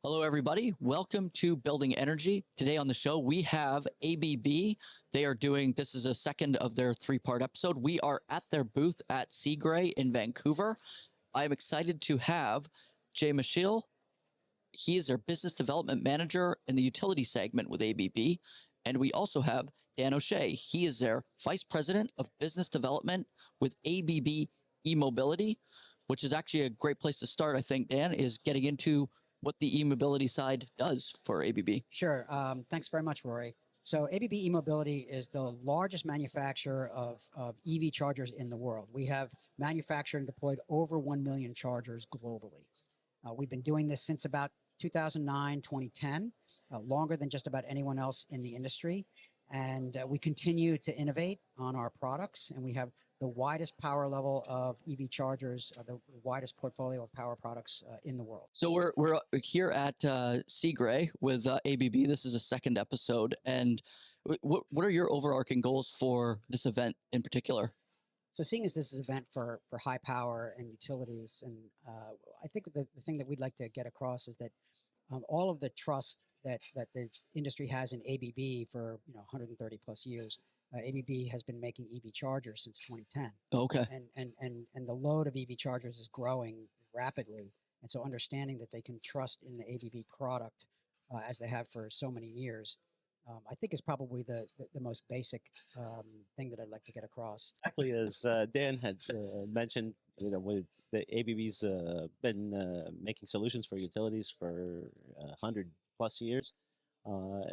Hello, everybody. Welcome to Building Energy. Today on the show, we have ABB. They are doing, this is a second of their three-part episode. We are at their booth at Seagray in Vancouver. I'm excited to have Jay Misheal. He is their business development manager in the utility segment with ABB. And we also have Dan O'Shea. He is their vice president of business development with ABB E-mobility, which is actually a great place to start, I think, Dan, is getting into what the e-mobility side does for ABB. Sure. Thanks very much, Rory. So ABB E-mobility is the largest manufacturer of EV chargers in the world. We have manufactured and deployed over 1 million chargers globally. We've been doing this since about 2009, 2010, longer than just about anyone else in the industry. And we continue to innovate on our products, and we have the widest power level of EV chargers, the widest portfolio of power products in the world. So we're here at Seagray with ABB. This is a second episode. And what are your overarching goals for this event in particular? So seeing as this is an event for high power and utilities, and I think the thing that we'd like to get across is that all of the trust that the industry has in ABB for 130 plus years, ABB has been making EV chargers since 2010. Okay. And the load of EV chargers is growing rapidly. And so understanding that they can trust in the ABB product as they have for so many years, I think is probably the most basic thing that I'd like to get across. Exactly, as Dan had mentioned, with the ABB's been making solutions for utilities for 100 plus years.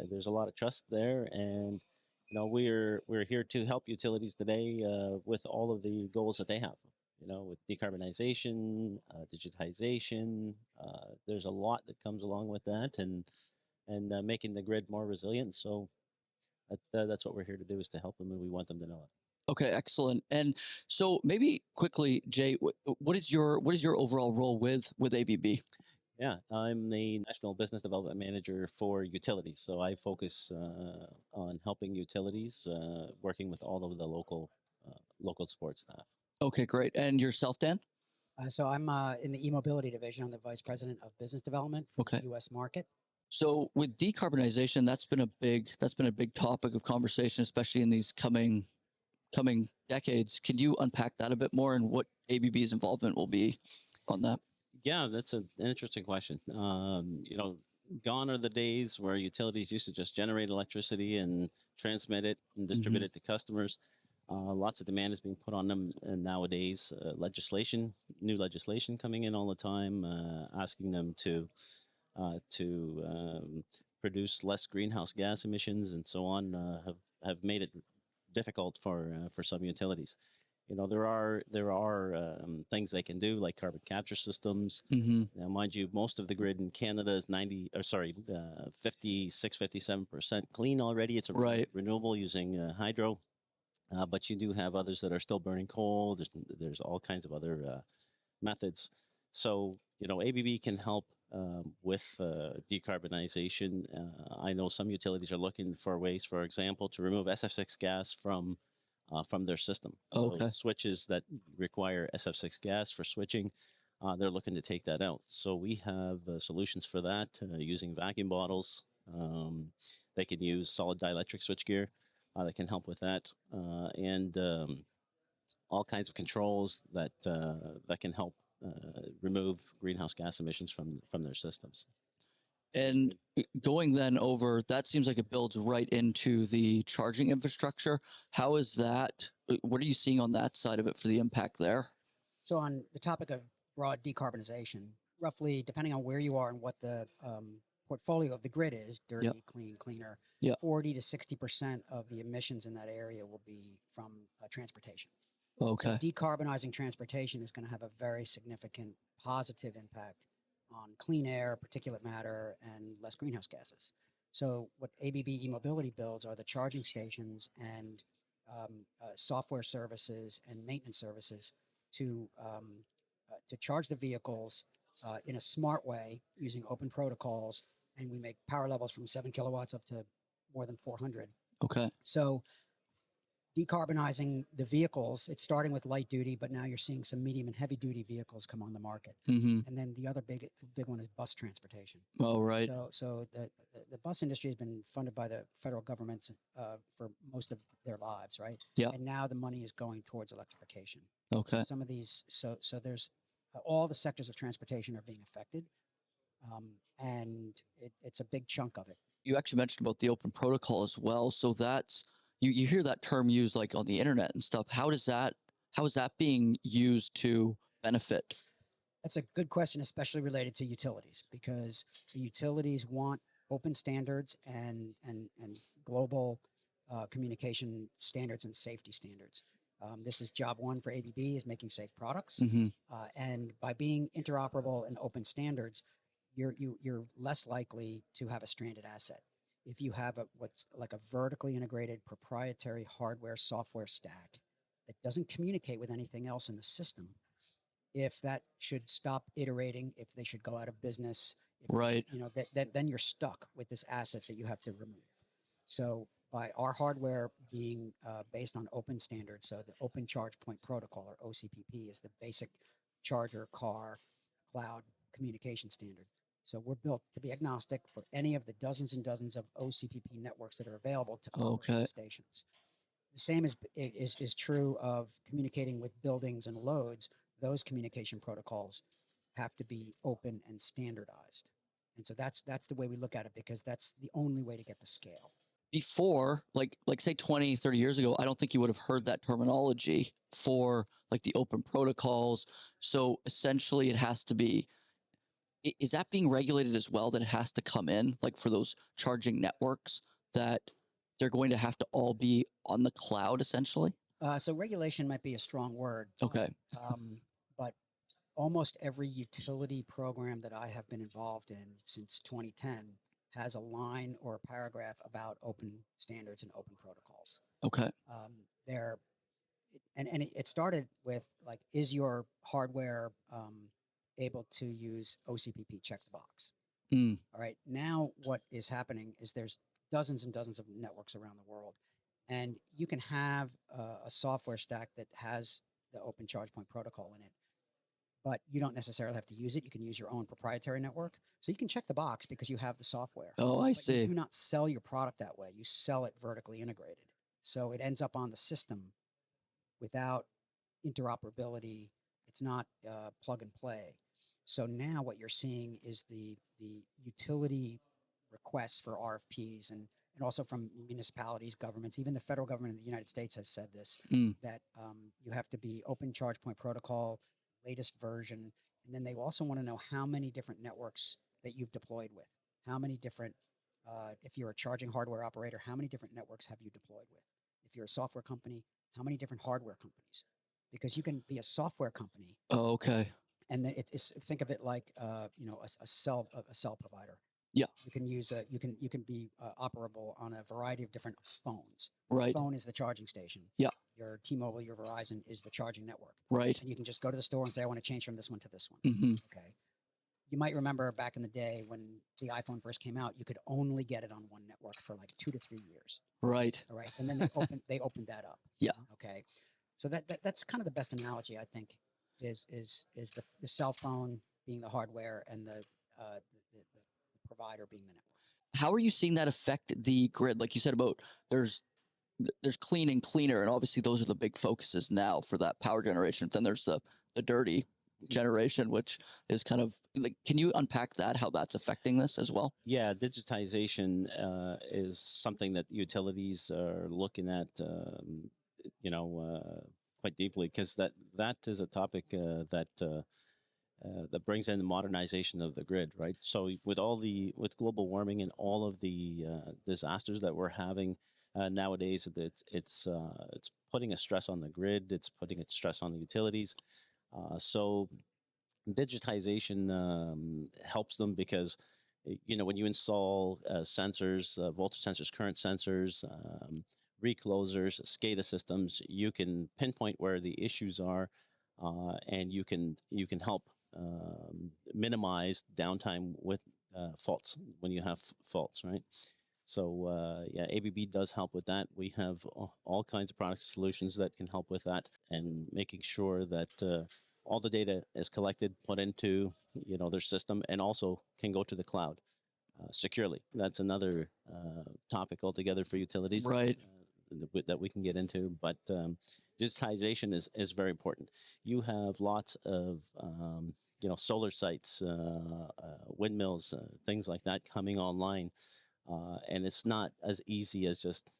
There's a lot of trust there, and we're here to help utilities today with all of the goals that they have. With decarbonization, digitization, there's a lot that comes along with that, and making the grid more resilient. So that's what we're here to do, is to help them, and we want them to know it. Okay, excellent. And so maybe quickly, Jay, what is your overall role with ABB? Yeah, I'm the National Business Development Manager for utilities. So I focus on helping utilities, working with all of the local support staff. Okay, great. And yourself, Dan? So I'm in the e-mobility division. I'm the vice president of business development for the U.S. market. So with decarbonization, that's been a big topic of conversation, especially in these coming decades. Can you unpack that a bit more and what ABB's involvement will be on that? Yeah, that's an interesting question. Gone are the days where utilities used to just generate electricity and transmit it and distribute it to customers. Lots of demand is being put on them nowadays. New legislation coming in all the time, asking them to produce less greenhouse gas emissions and so on, have made it difficult for some utilities. There are things they can do, like carbon capture systems. Now, mind you, most of the grid in Canada is 56-57% clean already. It's renewable using hydro, but you do have others that are still burning coal. There's all kinds of other methods. So ABB can help with decarbonization. I know some utilities are looking for ways, for example, to remove SF6 gas from their system. So switches that require SF6 gas for switching, they're looking to take that out. So we have solutions for that using vacuum bottles. They can use solid dielectric switchgear that can help with that, and all kinds of controls that can help remove greenhouse gas emissions from their systems. And going then over, that seems like it builds right into the charging infrastructure. How is that? What are you seeing on that side of it for the impact there? So on the topic of broad decarbonization, roughly, depending on where you are and what the portfolio of the grid is, dirty, clean, cleaner, 40 to 60% of the emissions in that area will be from transportation. Okay. So decarbonizing transportation is going to have a very significant positive impact on clean air, particulate matter, and less greenhouse gases. So what ABB E-mobility builds are the charging stations and software services and maintenance services to charge the vehicles in a smart way using open protocols, and we make power levels from 7 kilowatts up to more than 400. Okay. So decarbonizing the vehicles. It's starting with light duty, but now you're seeing some medium and heavy duty vehicles come on the market. And then the other big one is bus transportation. Oh, right. So the bus industry has been funded by the federal governments for most of their lives, right? Yeah. And now the money is going towards electrification. Okay. So some of these, so there's all the sectors of transportation are being affected, and it's a big chunk of it. You actually mentioned about the open protocol as well. So that's you hear that term used like on the internet and stuff. How is that being used to benefit? That's a good question, especially related to utilities, because the utilities want open standards and global communication standards and safety standards. This is job one for ABB, is making safe products, and by being interoperable and open standards, you're less likely to have a stranded asset. If you have what's like a vertically integrated proprietary hardware software stack that doesn't communicate with anything else in the system, if that should stop iterating, if they should go out of business, right, then you're stuck with this asset that you have to remove. So by our hardware being based on open standards, so the Open Charge Point Protocol, or OCPP, is the basic charger car cloud communication standard. So we're built to be agnostic for any of the dozens and dozens of OCPP networks that are available to operate stations. The same is true of communicating with buildings and loads. Those communication protocols have to be open and standardized. And so that's the way we look at it, because that's the only way to get to scale. Before, like say 20, 30 years ago, I don't think you would have heard that terminology for like the open protocols. So essentially it has to be, is that being regulated as well, that it has to come in like for those charging networks, that they're going to have to all be on the cloud essentially? So regulation might be a strong word. Okay. But almost every utility program that I have been involved in since 2010 has a line or a paragraph about open standards and open protocols. Okay. It started with like, is your hardware able to use OCPP? Check the box. All right. Now what is happening is there's dozens and dozens of networks around the world, and you can have a software stack that has the Open Charge Point Protocol in it, but you don't necessarily have to use it. You can use your own proprietary network. So you can check the box because you have the software. Oh, I see. You do not sell your product that way. You sell it vertically integrated. So it ends up on the system without interoperability. It's not plug and play. So now what you're seeing is the utility requests for RFPs, and also from municipalities, governments, even the federal government of the United States has said this, that you have to be Open Charge Point Protocol, latest version. And then they also want to know how many different networks that you've deployed with. How many different, if you're a charging hardware operator, how many different networks have you deployed with? If you're a software company, how many different hardware companies? Because you can be a software company. Oh, okay. And then it's think of it like a cell provider. Yeah. You can use you can be operable on a variety of different phones. Right. Your phone is the charging station. Yeah. Your T-Mobile, your Verizon is the charging network. Right. And you can just go to the store and say, I want to change from this one to this one. Okay. You might remember back in the day when the iPhone first came out, you could only get it on one network for like 2 to 3 years. Right. All right. And then they opened that up. Yeah. Okay. So that's kind of the best analogy, I think, is the cell phone being the hardware and the provider being the network. How are you seeing that affect the grid? Like you said about there's clean and cleaner, and obviously those are the big focuses now for that power generation. Then there's the dirty generation, which is kind of like, can you unpack that, how that's affecting this as well? Yeah, digitization is something that utilities are looking at, quite deeply, because that is a topic that brings in the modernization of the grid, right? So with global warming and all of the disasters that we're having nowadays, it's putting a stress on the grid. It's putting a stress on the utilities. So digitization helps them because, when you install sensors, voltage sensors, current sensors, reclosers, SCADA systems, you can pinpoint where the issues are, and you can help minimize downtime with faults when you have faults, right? So yeah, ABB does help with that. We have all kinds of product solutions that can help with that, and making sure that all the data is collected, put into their system, and also can go to the cloud securely. That's another topic altogether for utilities. Right. That we can get into, but digitization is very important. You have lots of solar sites, windmills, things like that coming online, and it's not as easy as just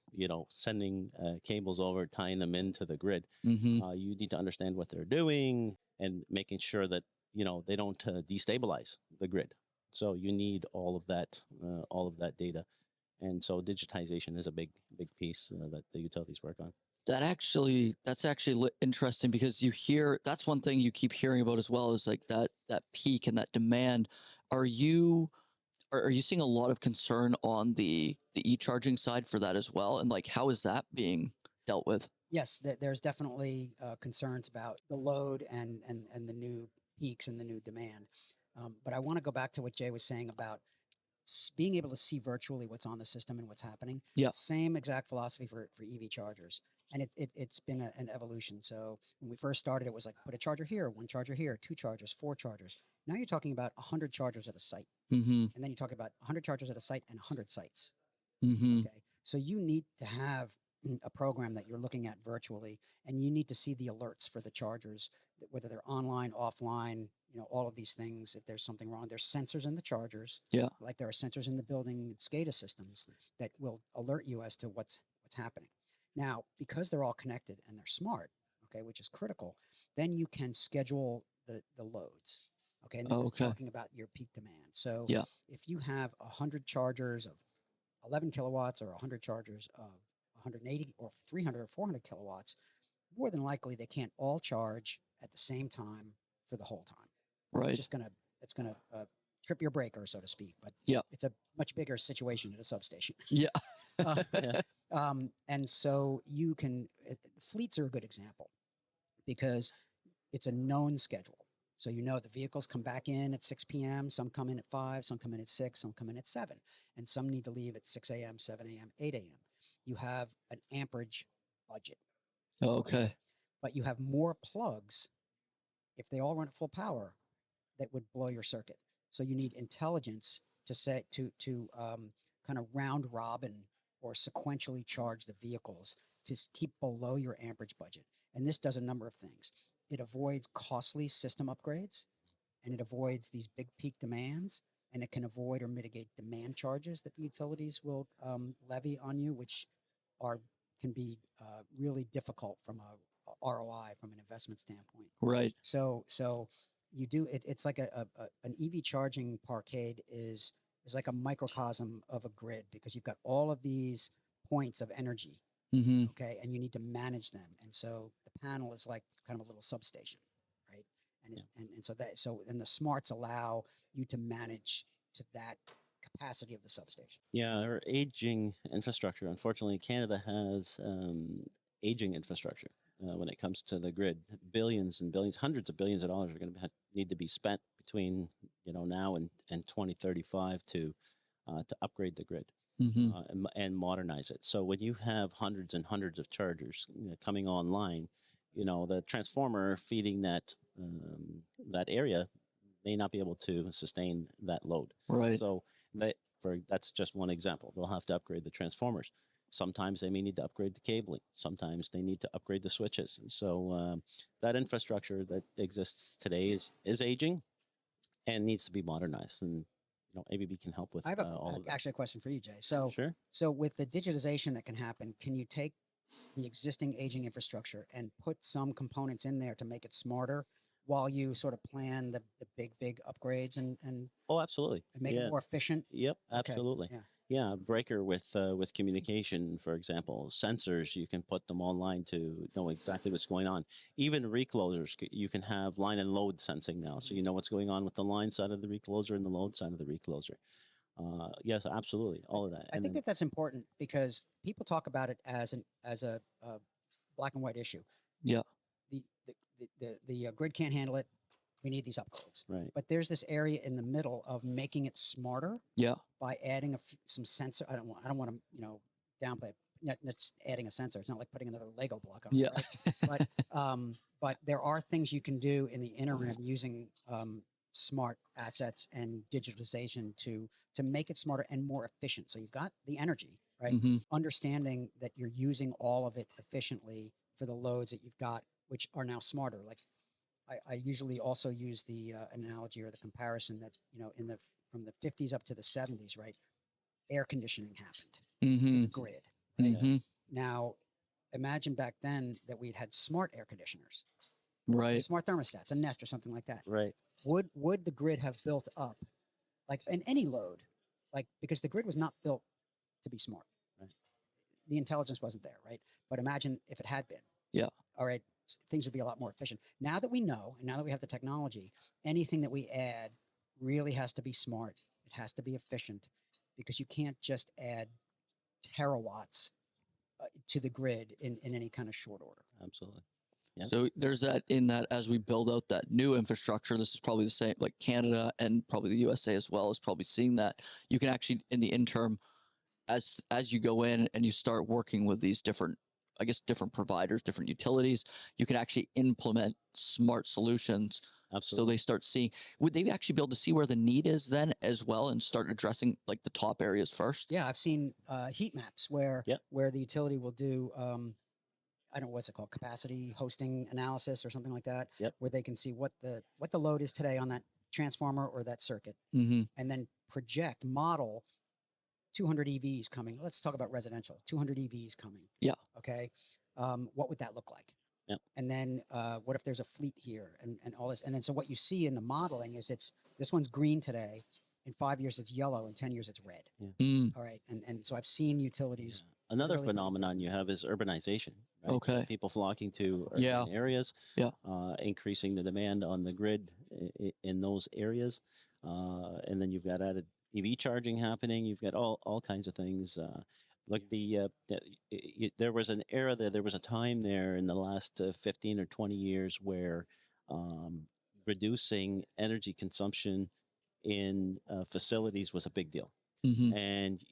sending cables over, tying them into the grid. Mm-hmm. You need to understand what they're doing and making sure that they don't destabilize the grid. So you need all of that data. And so digitization is a big piece that the utilities work on. That's actually interesting, because that's one thing you keep hearing about as well, is like that peak and that demand. Are you seeing a lot of concern on the e-charging side for that as well? And like, how is that being dealt with? Yes, there's definitely concerns about the load and the new peaks and the new demand. But I want to go back to what Jay was saying about being able to see virtually what's on the system and what's happening. Yeah. Same exact philosophy for EV chargers. And it's been an evolution. So when we first started, it was like, put a charger here, one charger here, two chargers, four chargers. Now you're talking about 100 chargers at a site. Mm-hmm. And then you're talking about 100 chargers at a site and 100 sites. Mm-hmm. Okay. So you need to have a program that you're looking at virtually, and you need to see the alerts for the chargers, whether they're online, offline, all of these things. If there's something wrong, there's sensors in the chargers. Yeah. Like there are sensors in the building SCADA systems that will alert you as to what's happening. Now, because they're all connected and they're smart, okay, which is critical, then you can schedule the loads. Okay. And this is talking about your peak demand. So yeah. if you have 100 chargers of 11 kilowatts or 100 chargers of 180 or 300 or 400 kilowatts, more than likely they can't all charge at the same time for the whole time. Right. It's gonna trip your breaker, so to speak. But yeah, it's a much bigger situation at a substation. Yeah. And so fleets are a good example, because it's a known schedule. So the vehicles come back in at 6 p.m., some come in at 5, some come in at 6, some come in at 7, and some need to leave at 6 a.m., 7 a.m., 8 a.m. You have an amperage budget. Okay. But you have more plugs, if they all run at full power, that would blow your circuit. So you need intelligence to kind of round robin or sequentially charge the vehicles to keep below your amperage budget. And this does a number of things. It avoids costly system upgrades, and it avoids these big peak demands, and it can avoid or mitigate demand charges that the utilities will levy on you, which can be really difficult from a ROI, from an investment standpoint. Right. So you do it. It's like an EV charging parkade is like a microcosm of a grid, because you've got all of these points of energy. Mm-hmm. Okay, and you need to manage them. And so the panel is like kind of a little substation, right? And so the smarts allow you to manage to that capacity of the substation. Yeah, our aging infrastructure. Unfortunately, Canada has aging infrastructure when it comes to the grid. Billions and billions, hundreds of billions of dollars are going to need to be spent between now and 2035 to upgrade the grid. Mm-hmm. And modernize it. So when you have hundreds and hundreds of chargers coming online, the transformer feeding that area may not be able to sustain that load. Right. So that's just one example. They'll have to upgrade the transformers. Sometimes they may need to upgrade the cabling. Sometimes they need to upgrade the switches. So that infrastructure that exists today is aging and needs to be modernized. And ABB can help with I have actually a question for you, Jay. So, sure. So with the digitization that can happen, can you take the existing aging infrastructure and put some components in there to make it smarter, while you sort of plan the big upgrades and absolutely, make it more efficient? Yep, absolutely. Okay. Yeah, breaker with communication, for example, sensors, you can put them online to know exactly what's going on. Even reclosers, you can have line and load sensing now, so you know what's going on with the line side of the recloser and the load side of the recloser. Yes, absolutely, all of that. I think that's important, because people talk about it as a black and white issue. Yeah. The grid can't handle it. we need these upgrades. Right. But there's this area in the middle of making it smarter. Yeah. By adding some sensor. I don't want to downplay it. Not just adding a sensor. It's not like putting another Lego block on. Yeah. It, right? But there are things you can do in the interim using smart assets and digitalization to make it smarter and more efficient. So you've got the energy, right? Mm-hmm. Understanding that you're using all of it efficiently for the loads that you've got, which are now smarter. Like I usually also use the analogy or the comparison that from the 50s up to the 70s, right? Air conditioning happened Mm-hmm. to the grid. Right? Mm-hmm. Now, imagine back then that we'd had smart air conditioners, Right. smart thermostats, a Nest or something like that. Right. Would the grid have built up, like in any load, like because the grid was not built to be smart. Right. The intelligence wasn't there, right? But imagine if it had been. Yeah. All right, things would be a lot more efficient. Now that we know, and now that we have the technology, anything that we add really has to be smart. It has to be efficient, because you can't just add terawatts to the grid in any kind of short order. Absolutely. Yep. So there's that in that as we build out that new infrastructure, this is probably the same, like Canada and probably the USA as well is probably seeing that you can actually in the interim, as you go in and you start working with these different, I guess, different providers, different utilities, you can actually implement smart solutions. Absolutely. So they start seeing, would they actually be able to see where the need is then as well and start addressing like the top areas first? Yeah, I've seen heat maps where Yep. the utility will do, I don't know, what's it called, capacity hosting analysis or something like that, Yep. where they can see what the load is today on that transformer or that circuit, Mm-hmm. and then project, model 200 EVs coming. Let's talk about residential. 200 EVs coming. Yeah. Okay. What would that look like? Yep. And then what if there's a fleet here and all this? And then so what you see in the modeling is this one's green today. In 5 years, it's yellow. In 10 years, it's red. Yeah. Mm. All right. And so I've seen utilities. Yeah. Another really phenomenon you have is urbanization. Right? Okay. People flocking to Yeah. urban areas, Yeah. Increasing the demand on the grid in those areas. And then you've got added EV charging happening. You've got all kinds of things. Like there was an era there was a time there in the last 15 or 20 years where reducing energy consumption in facilities was a big deal. Mm-hmm. And,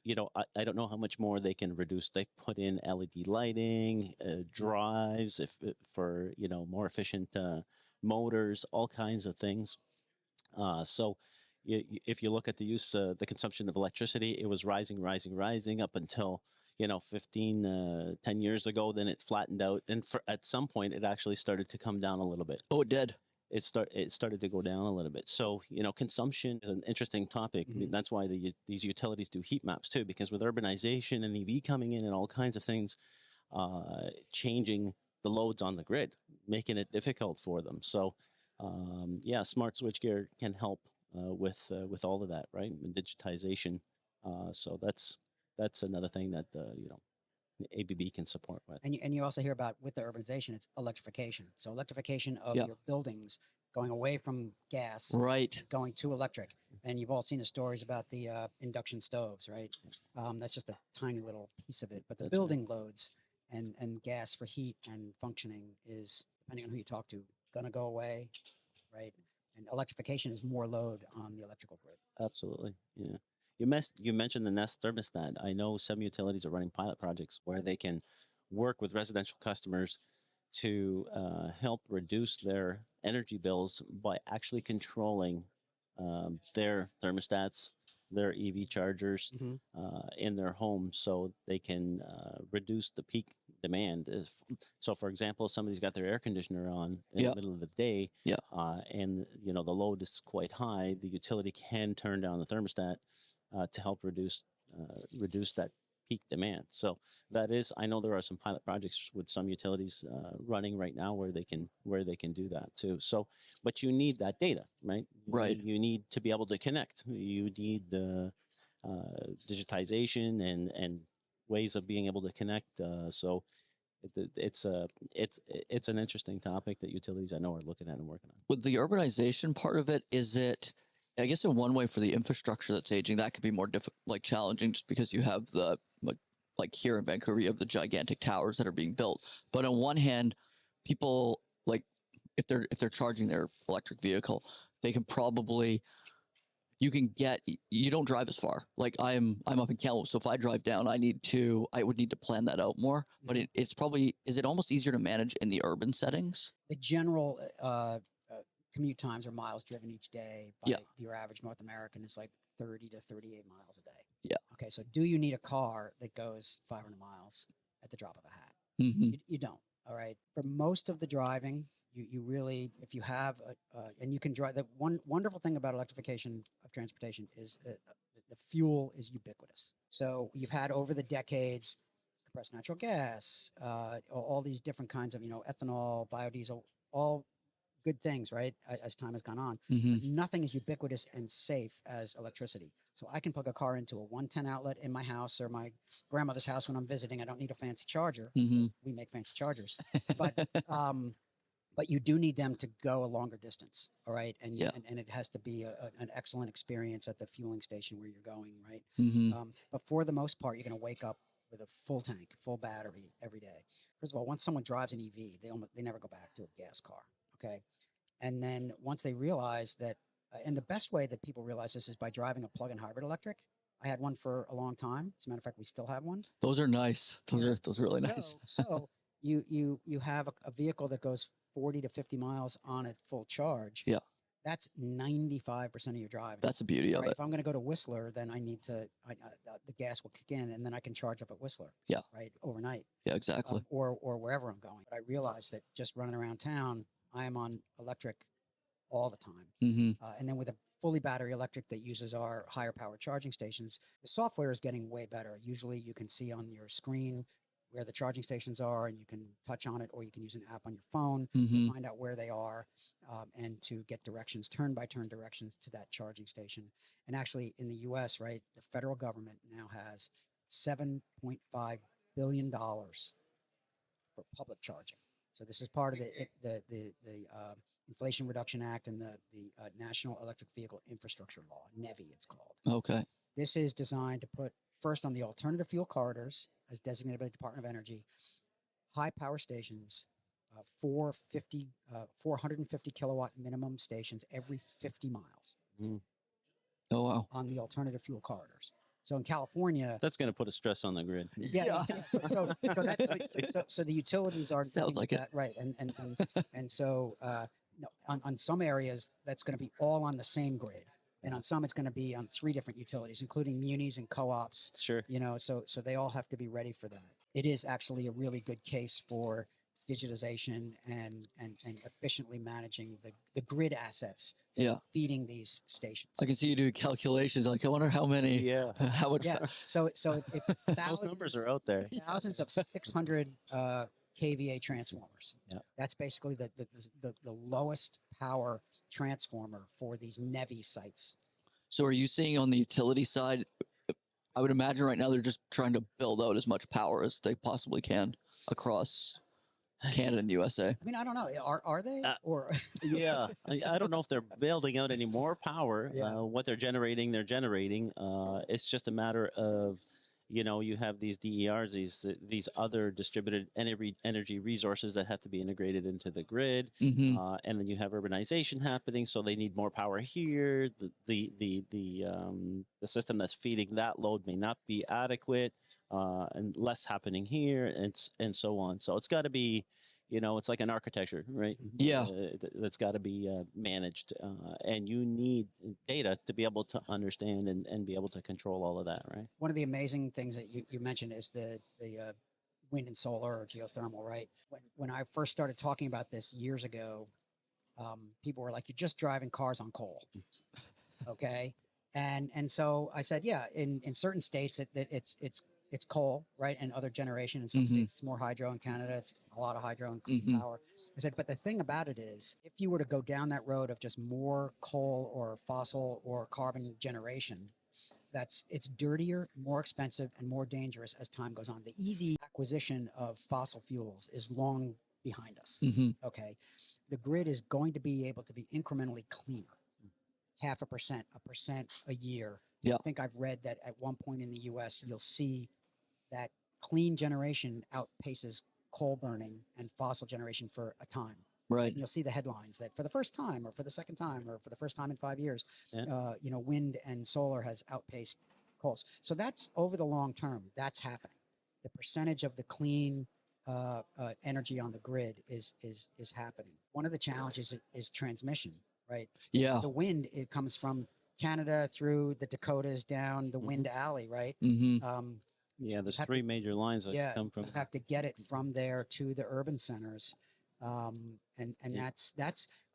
I don't know how much more they can reduce. They've put in LED lighting, drives for, more efficient motors, all kinds of things. So if you look at the consumption of electricity, it was rising up until, 10 years ago. Then it flattened out. And at some point, it actually started to come down a little bit. Oh, it did. It started to go down a little bit. So, consumption is an interesting topic. Mm-hmm. I mean, that's why these utilities do heat maps too, because with urbanization and EV coming in and all kinds of things, changing the loads on the grid, making it difficult for them. So, smart switchgear can help with all of that, right? And digitization. So that's another thing that ABB can support with. And you also hear about, with the urbanization, it's electrification. So electrification of Yeah. your buildings, going away from gas, Right. going to electric. And you've all seen the stories about the induction stoves, right? That's just a tiny little piece of it. But the That's building loads and gas for heat and functioning is, depending on who you talk to, going to go away, right? And electrification is more load on the electrical grid. Absolutely, yeah. You mentioned the Nest thermostat. I know some utilities are running pilot projects where they can work with residential customers to help reduce their energy bills by actually controlling their thermostats, their EV chargers in their home, so they can reduce the peak demand. So, for example, somebody's got their air conditioner on in the middle of the day, and the load is quite high. The utility can turn down the thermostat to help reduce that peak demand. So I know there are some pilot projects with some utilities running right now where they can do that too. So, but you need that data, right? Right. You need to be able to connect. You need digitization and ways of being able to connect. So it's an interesting topic that utilities I know are looking at and working on. With the urbanization part of it, is it, I guess in one way for the infrastructure that's aging, that could be more challenging just because you have the, like here in Vancouver, you have the gigantic towers that are being built. But on one hand, people if they're charging their electric vehicle, they can probably you don't drive as far. Like I'm up in Kamloops, so if I drive down, I would need to plan that out more. But it's probably, is it almost easier to manage in the urban settings? The general commute times or miles driven each day by your average North American is like 30 to 38 miles a day. Yeah. Okay, so do you need a car that goes 500 miles at the drop of a hat? You don't. All right. For most of the driving, you really, if you have and you can drive. The one wonderful thing about electrification of transportation is the fuel is ubiquitous. So you've had over the decades compressed natural gas, all these different kinds of, ethanol, biodiesel, all good things, right? As time has gone on, but nothing is ubiquitous and safe as electricity. So I can plug a car into a 110 outlet in my house or my grandmother's house when I'm visiting. I don't need a fancy charger. We make fancy chargers, but you do need them to go a longer distance. All right. And it has to be an excellent experience at the fueling station where you're going. Right. But for the most part, you're going to wake up with a full tank, full battery every day. First of all, once someone drives an EV, they never go back to a gas car. Okay. And then once they realize that, and the best way that people realize this is by driving a plug-in hybrid electric. I had one for a long time. As a matter of fact, we still have one. Those are nice. Those are really nice. So you have a vehicle that goes 40 to 50 miles on a full charge. Yeah. That's 95% of your drive. That's the beauty of it. If I'm going to go to Whistler, then I need to, the gas will kick in and then I can charge up at Whistler. Yeah. Right. Overnight. Yeah, exactly. Or wherever I'm going. But I realized that just running around town, I am on electric all the time. And then with a fully battery electric that uses our higher power charging stations, the software is getting way better. Usually you can see on your screen where the charging stations are and you can touch on it, or you can use an app on your phone to find out where they are and to get directions, turn-by-turn directions to that charging station. And actually in the US, right, the federal government now has $7.5 billion for public charging. So this is part of the Inflation Reduction Act and the National Electric Vehicle Infrastructure Law, NEVI it's called. Okay. This is designed to put first on the alternative fuel corridors as designated by the Department of Energy, high power stations, 450 kilowatt minimum stations every 50 miles. Oh, wow. On the alternative fuel corridors. So in California, that's going to put a stress on the grid. Yeah. So the utilities are sounds like that, it, right? And so on some areas that's going to be all on the same grid, and on some it's going to be on 3 different utilities, including munis and co-ops. Sure. So they all have to be ready for that. It is actually a really good case for digitization and efficiently managing the grid assets feeding these stations. I can see you do calculations. Like, I wonder how many, how much. Yeah. So it's thousands. Those numbers are out there. Thousands of 600 kVA transformers. Yeah. That's basically the lowest power transformer for these NEVI sites. So are you seeing on the utility side, I would imagine right now they're just trying to build out as much power as they possibly can across Canada and the USA. I mean, I don't know. Are they? Or yeah, I don't know if they're building out any more power. What they're generating. It's just a matter of, you have these DERs, these other distributed energy resources that have to be integrated into the grid, and then you have urbanization happening, so they need more power here. The system that's feeding that load may not be adequate. And less happening here, and so on. So it's got to be, it's like an architecture, right? Yeah. That's got to be managed, and you need data to be able to understand and be able to control all of that, right? One of the amazing things that you mentioned is the wind and solar or geothermal, right? When I first started talking about this years ago, people were like, "You're just driving cars on coal," okay? And so I said, yeah, in certain states it's coal, right? And other generation. In some states, it's more hydro. In Canada, it's a lot of hydro and clean power. I said, but the thing about it is, if you were to go down that road of just more coal or fossil or carbon generation, it's dirtier, more expensive, and more dangerous as time goes on. The easy acquisition of fossil fuels is long behind us, okay? The grid is going to be able to be incrementally cleaner, 0.5%, 1% a year. Yeah. I think I've read that at one point in the U.S., you'll see that clean generation outpaces coal burning and fossil generation for a time. Right. And you'll see the headlines that for the first time, or for the second time, or for the first time in 5 years, wind and solar has outpaced coals. So that's over the long term. That's happening. The percentage of the clean energy on the grid is happening. One of the challenges is transmission, right? Yeah. The wind, it comes from Canada through the Dakotas down the Wind Alley, right? There's three major lines that come from. You have to get it from there to the urban centers,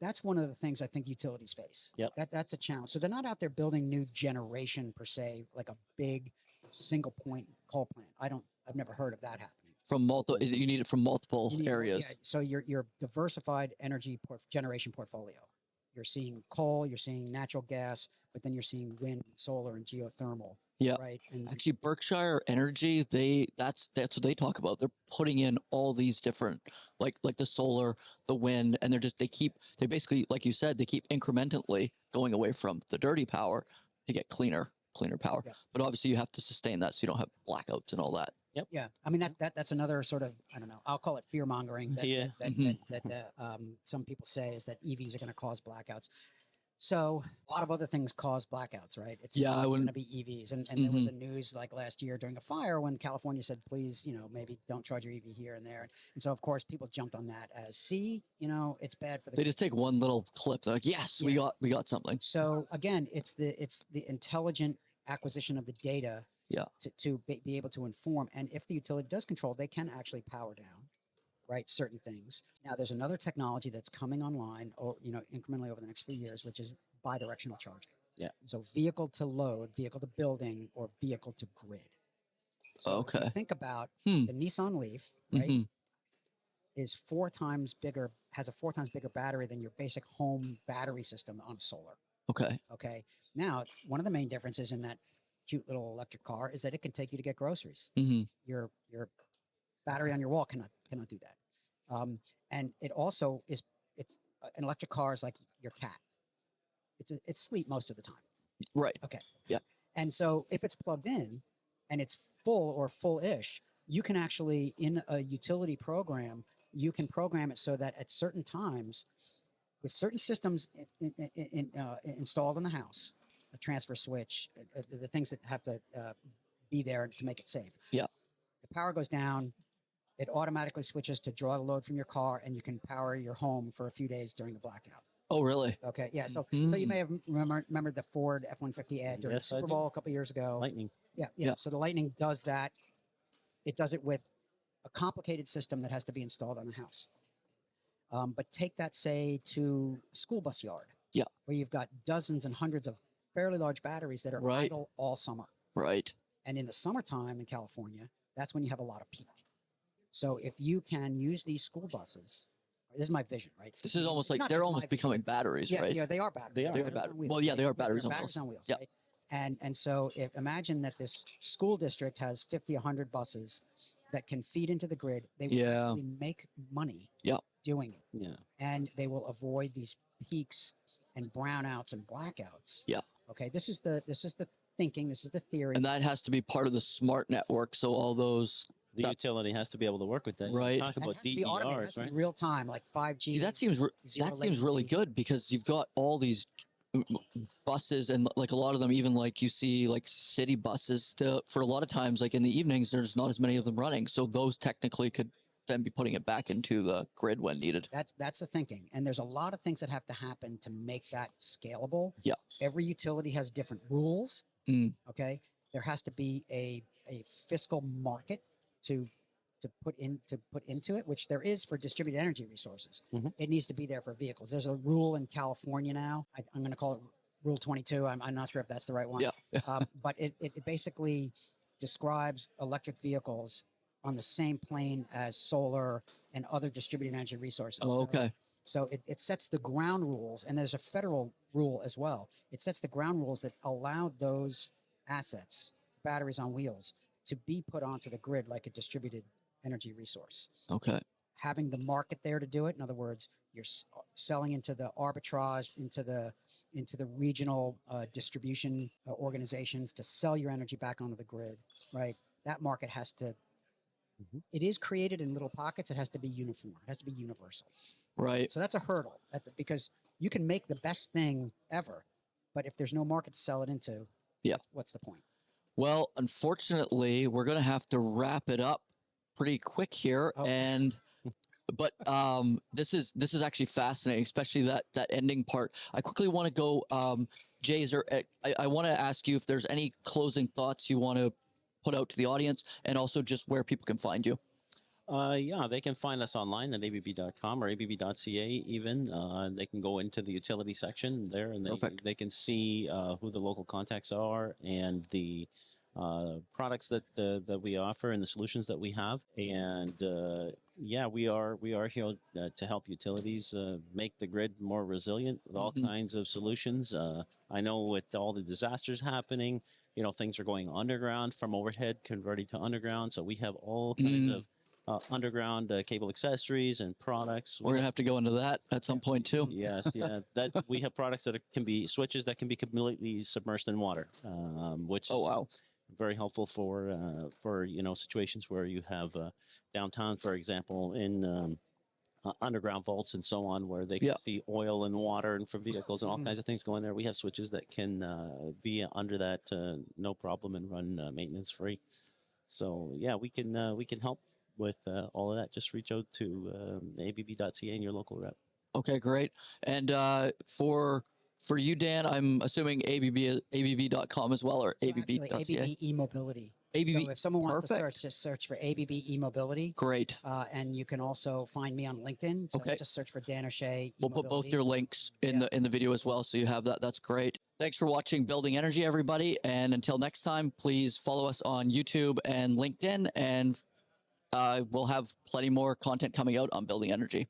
that's one of the things I think utilities face. That's a challenge. So they're not out there building new generation per se, like a big single point coal plant. I've never heard of that happening. From multiple, you need it from multiple areas. Yeah, so your diversified energy generation portfolio. You're seeing coal, you're seeing natural gas, but then you're seeing wind, solar, and geothermal. Yeah. Right. And actually, Berkshire Energy, that's what they talk about. They're putting in all these different, like the solar, the wind, and they basically, like you said, they keep incrementally going away from the dirty power to get cleaner power. Yeah. But obviously, you have to sustain that so you don't have blackouts and all that. Yep. Yeah. I mean, that's another sort of, I don't know, I'll call it fear mongering that some people say is that EVs are going to cause blackouts. So a lot of other things cause blackouts, right? It's going to be EVs. And there was a news like last year during a fire when California said, please, maybe don't charge your EV here and there. And so, of course, people jumped on that as, it's bad for the... They just take one little clip. They're like, yes, we got something. So again, it's the intelligent acquisition of the data to be able to inform. And if the utility does control, they can actually power down, right, certain things. Now, there's another technology that's coming online, or incrementally over the next few years, which is bidirectional charging. Yeah. So vehicle to load, vehicle to building, or vehicle to grid. So if you think about the Nissan Leaf, right, is 4 times bigger, has a 4 times bigger battery than your basic home battery system on solar. Okay. Now, one of the main differences in that cute little electric car is that it can take you to get groceries. Your battery on your wall cannot do that. And it also it's an electric car is like your cat. It's asleep most of the time. Right. Okay. Yeah. And so if it's plugged in and it's full or full-ish, you can actually, in a utility program, you can program it so that at certain times, with certain systems installed in the house, a transfer switch, the things that have to be there to make it safe. Yeah. The power goes down. It automatically switches to draw the load from your car, and you can power your home for a few days during the blackout. Oh, really? Okay, yeah. So you may have remembered the Ford F-150 ad during the Super Bowl a couple years ago. Lightning. Yeah. So the Lightning does that. It does it with a complicated system that has to be installed on the house. But take that, say, to a school bus yard. Yeah. Where you've got dozens and hundreds of fairly large batteries that are idle all summer. Right. And in the summertime in California, that's when you have a lot of peak. So if you can use these school buses, this is my vision, right? This is almost like they're almost becoming batteries, right? Yeah, they are batteries. They are batteries. Well, yeah, they are batteries on wheels. Batteries on wheels, right? And so imagine that this school district has 50, 100 buses that can feed into the grid. They will actually make money doing it. Yeah. And they will avoid these peaks and brownouts and blackouts. Yeah. Okay. This is the thinking. This is the theory. And that has to be part of the smart network. So all those... The utility has to be able to work with that. Right. Talk about DERs, right? Real time, like 5G. See, that seems really good because you've got all these buses and like a lot of them, even like you see like city buses for a lot of times, like in the evenings, there's not as many of them running. So those technically could then be putting it back into the grid when needed. That's the thinking. And there's a lot of things that have to happen to make that scalable. Yeah. Every utility has different rules. Okay. There has to be a fiscal market to put into it, which there is for distributed energy resources. It needs to be there for vehicles. There's a rule in California now. I'm going to call it Rule 22. I'm not sure if that's the right one. Yeah. But it basically describes electric vehicles on the same plane as solar and other distributed energy resources. Oh, okay. So it sets the ground rules, and there's a federal rule as well. It sets the ground rules that allow those assets, batteries on wheels, to be put onto the grid like a distributed energy resource. Okay. Having the market there to do it. In other words, you're selling into the arbitrage, into the regional distribution organizations to sell your energy back onto the grid, right? That market has to, it is created in little pockets. It has to be uniform. It has to be universal. Right. So that's a hurdle. That's because you can make the best thing ever, but if there's no market to sell it into, Yeah. what's the point? Well, unfortunately, we're going to have to wrap it up pretty quick here. Oh. But this is actually fascinating, especially that ending part. I quickly want to go, Jay. I want to ask you if there's any closing thoughts you want to put out to the audience, and also just where people can find you. Yeah, they can find us online at abb.com or abb.ca even. They can go into the utility section there, and they can see who the local contacts are and the products that we offer and the solutions that we have. And yeah, we are here to help utilities make the grid more resilient with all kinds of solutions. I know with all the disasters happening, things are going underground from overhead, converting to underground. So we have all kinds of underground cable accessories and products. We're gonna have to go into that at some point too. Yes, yeah. That we have products that can be switches that can be completely submersed in water, which is very helpful for situations where you have downtown, for example, in underground vaults and so on, where they can see oil and water and for vehicles and all kinds of things going there. We have switches that can be under that no problem and run maintenance free. So yeah, we can help with all of that. Just reach out to abb.ca and your local rep. Okay, great. And for you, Dan, I'm assuming abb.com as well, or abb.ca. ABB E-mobility. ABB, so if someone wants perfect. to search, just search for ABB E-mobility. Great. And you can also find me on LinkedIn. So just search for Dan O'Shea. We'll put both your links in the video as well, so you have that. That's great. Thanks for watching Building Energy, everybody. And until next time, please follow us on YouTube and LinkedIn, and we'll have plenty more content coming out on Building Energy.